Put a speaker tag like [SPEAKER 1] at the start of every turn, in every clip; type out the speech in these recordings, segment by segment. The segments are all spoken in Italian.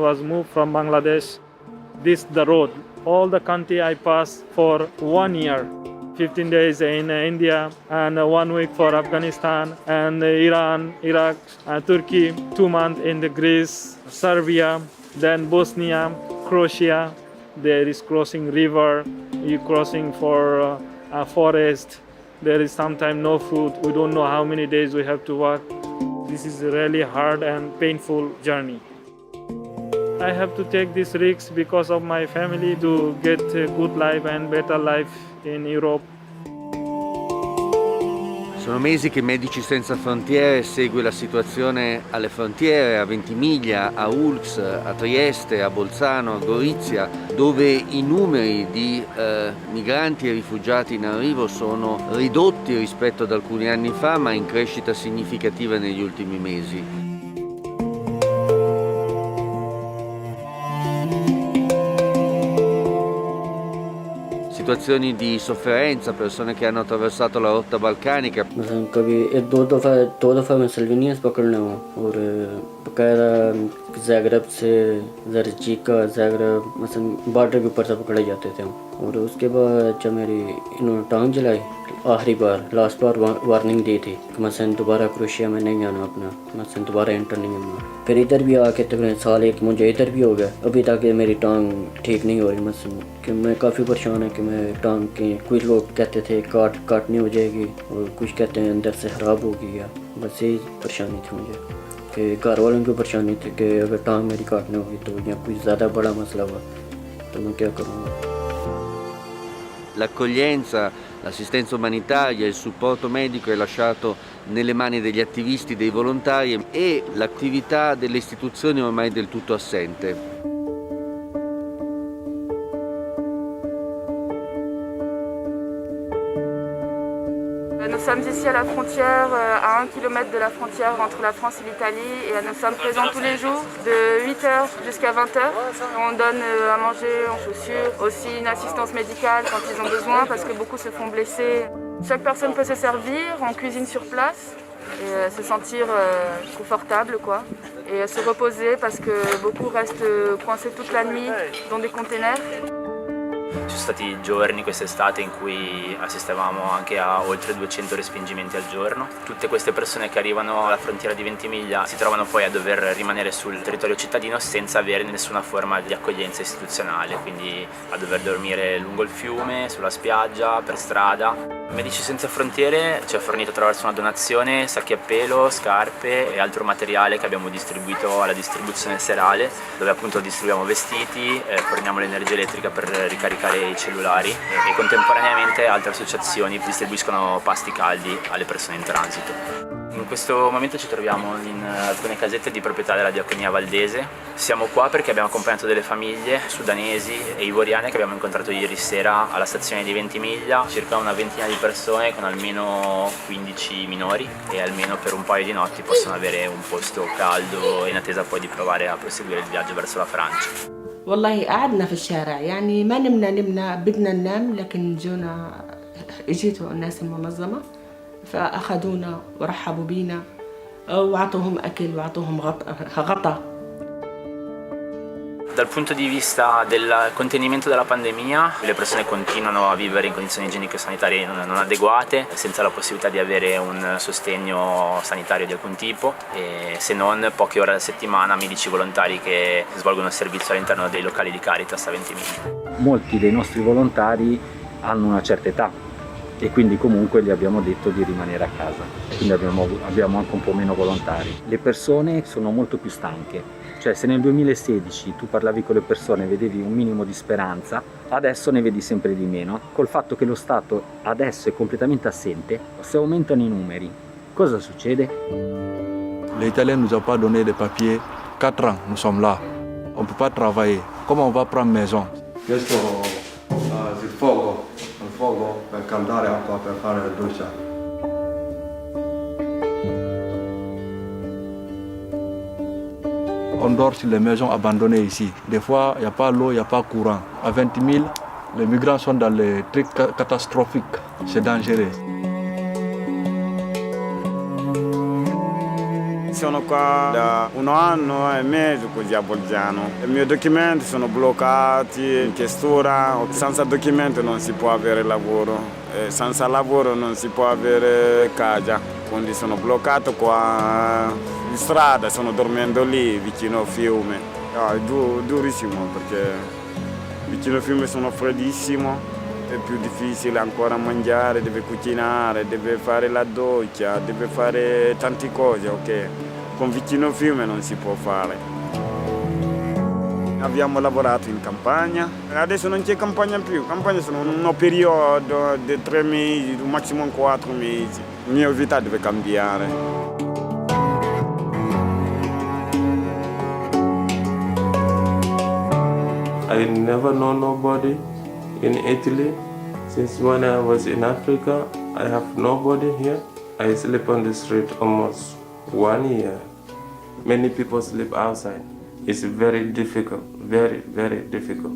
[SPEAKER 1] was moved from Bangladesh. This the road. All the country I passed for 1 year. 15 days in India and 1 week for Afghanistan and Iran, Iraq, Turkey, 2 months in the Greece, Serbia, then Bosnia, Croatia. There is crossing river, you crossing for a forest. There is sometimes no food. We don't know how many days we have to walk. This is a really hard and painful journey. I have to take this risk because of my family to get a good life and better life in Europe.
[SPEAKER 2] Sono mesi che Medici Senza Frontiere segue la situazione alle frontiere, a Ventimiglia, a Oulx, a Trieste, a Bolzano, a Gorizia, dove i numeri di migranti e rifugiati in arrivo sono ridotti rispetto ad alcuni anni fa, ma in crescita significativa negli ultimi mesi. Situazioni di sofferenza, persone che hanno attraversato la rotta balcanica.
[SPEAKER 3] कभी दो दफ़ा मैं सल्वीनियस पकड़ने हूँ और बकायदा ज़ागरेब से ज़रजीका ज़ागरेब मसलन बॉर्डर के ऊपर से पकड़े जाते थे और उसके बाद जब मेरी इन्होंने टांग जलाई आखिरी बार लास्ट बार वार्निंग दी थी कि मसलन दोबारा क्रोशिया में नहीं आना अपना मसलन दोबारा एंटर नहीं होना फिर इधर भी आके तकरीबन साल एक मुझे इधर भी हो गया अभी तक मेरी टांग ठीक नहीं हो रही मसलन कि मैं काफ़ी परेशान है कि मैं टांग की कुछ लोग कहते थे काटनी हो जाएगी और कुछ कहते हैं अंदर से ख़राब होगी या बस यही परेशानी थी मुझे कि घर वालों की परेशानी थी कि अगर टांग मेरी काटनी होगी तो या कुछ ज़्यादा बड़ा मसला हुआ तो मैं क्या करूँगा।
[SPEAKER 2] L'accoglienza, l'assistenza umanitaria, il supporto medico è lasciato nelle mani degli attivisti, dei volontari e l'attività delle istituzioni è ormai del tutto assente.
[SPEAKER 4] Nous sommes ici à la frontière, à 1 kilomètre de la frontière entre la France et l'Italie et nous sommes présents tous les jours de 8h jusqu'à 20h. On donne à manger en chaussures, aussi une assistance médicale quand ils ont besoin parce que beaucoup se font blesser. Chaque personne peut se servir, on cuisine sur place et se sentir confortable quoi. Et se reposer parce que beaucoup restent coincés toute la nuit dans des containers.
[SPEAKER 5] Ci sono stati giorni quest'estate in cui assistevamo anche a oltre 200 respingimenti al giorno. Tutte queste persone che arrivano alla frontiera di Ventimiglia si trovano poi a dover rimanere sul territorio cittadino senza avere nessuna forma di accoglienza istituzionale, quindi a dover dormire lungo il fiume, sulla spiaggia, per strada. Medici Senza Frontiere ci ha fornito attraverso una donazione sacchi a pelo, scarpe e altro materiale che abbiamo distribuito alla distribuzione serale, dove appunto distribuiamo vestiti, forniamo l'energia elettrica per ricaricare i cellulari e contemporaneamente altre associazioni distribuiscono pasti caldi alle persone in transito. In questo momento ci troviamo in alcune casette di proprietà della Diaconia Valdese. Siamo qua perché abbiamo accompagnato delle famiglie sudanesi e ivoriane che abbiamo incontrato ieri sera alla stazione di Ventimiglia, circa una ventina di persone con almeno 15 minori e almeno per un paio di notti possono avere un posto caldo in attesa poi di provare a proseguire il viaggio verso la Francia.
[SPEAKER 6] والله قعدنا في الشارع يعني ما نمنا بدنا ننام لكن جونا اجيتوا الناس المنظمة فأخذونا ورحبوا بينا وعطوهم أكل وعطوهم غطا.
[SPEAKER 5] Dal punto di vista del contenimento della pandemia, le persone continuano a vivere in condizioni igienico-sanitarie non adeguate, senza la possibilità di avere un sostegno sanitario di alcun tipo, e se non poche ore alla settimana medici volontari che svolgono servizio all'interno dei locali di Caritas a Ventimiglia.
[SPEAKER 7] Molti dei nostri volontari hanno una certa età e quindi comunque gli abbiamo detto di rimanere a casa, quindi abbiamo anche un po' meno volontari. Le persone sono molto più stanche. Cioè se nel 2016 tu parlavi con le persone e vedevi un minimo di speranza, adesso ne vedi sempre di meno. Col fatto che lo Stato adesso è completamente assente, se aumentano i numeri, cosa succede?
[SPEAKER 8] L'Italien nous a pas donné des papiers, 4 ans nous sommes là, on peut pas travailler, comment on va prendre maison?
[SPEAKER 9] Questo il fuoco per caldare acqua per fare la doccia.
[SPEAKER 8] On dort sur les maisons abandonnées ici. Des fois, il n'y a pas l'eau, il n'y a pas courant. À 20 000, les migrants sont dans les trucs catastrophiques. C'est dangereux.
[SPEAKER 10] sono qua da 1 anno e mezzo così a Bolzano. I miei documenti sono bloccati in questura, senza documenti non si può avere lavoro, e senza lavoro non si può avere casa, quindi sono bloccato qua in strada, sono dormendo lì vicino al fiume. È durissimo perché vicino al fiume sono freddissimo. È più difficile ancora mangiare, deve cucinare, deve fare la doccia, deve fare tante cose, ok? Con vicino al fiume non si può fare. Abbiamo lavorato in campagna, adesso non c'è campagna più, campagna sono un periodo di 3 mesi, massimo 4 mesi. La mia vita deve cambiare.
[SPEAKER 11] I never know nobody in Italy. Since when I was in Africa, I have nobody here. I sleep on the street almost 1 year. Many people sleep outside. It's very difficult, very, very difficult.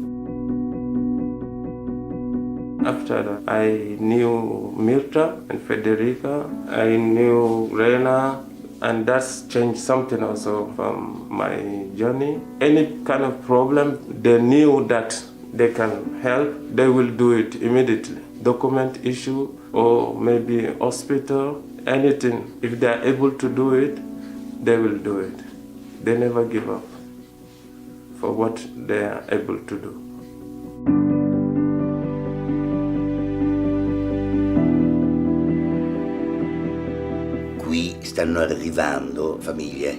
[SPEAKER 11] After that, I knew Mirta and Federica. I knew Rena, and that's changed something also from my journey. Any kind of problem, they knew that they can help, they will do it immediately. Document issue or maybe hospital, anything. If they are able to do it, they will do it. They never give up for what they are able to do.
[SPEAKER 12] Qui stanno arrivando famiglie,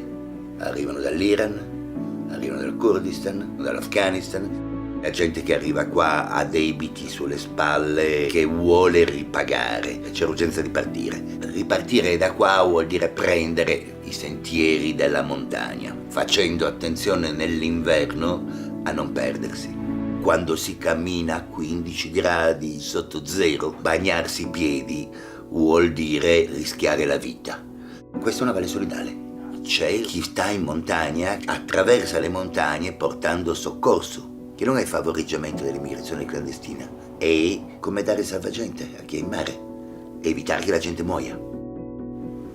[SPEAKER 12] arrivano dall'Iran, arrivano dal Kurdistan, dall'Afghanistan. La gente che arriva qua ha debiti sulle spalle, che vuole ripagare, c'è urgenza di partire. Ripartire da qua vuol dire prendere i sentieri della montagna, facendo attenzione nell'inverno a non perdersi. Quando si cammina a 15 gradi sotto zero, bagnarsi i piedi vuol dire rischiare la vita. Questa è una valle solidale. C'è chi sta in montagna, attraversa le montagne portando soccorso, che non è favoreggiamento dell'immigrazione clandestina, è come dare salvagente a chi è in mare, evitare che la gente muoia.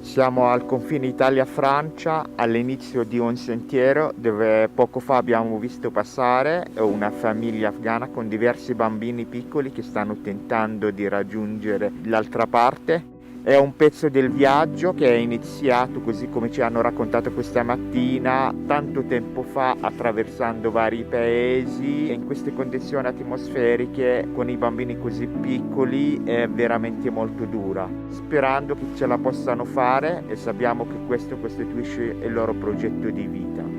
[SPEAKER 13] Siamo al confine Italia-Francia, all'inizio di un sentiero dove poco fa abbiamo visto passare una famiglia afghana con diversi bambini piccoli che stanno tentando di raggiungere l'altra parte. È un pezzo del viaggio che è iniziato, così come ci hanno raccontato questa mattina, tanto tempo fa, attraversando vari paesi. E in queste condizioni atmosferiche, con i bambini così piccoli, è veramente molto dura. Sperando che ce la possano fare, e sappiamo che questo costituisce il loro progetto di vita.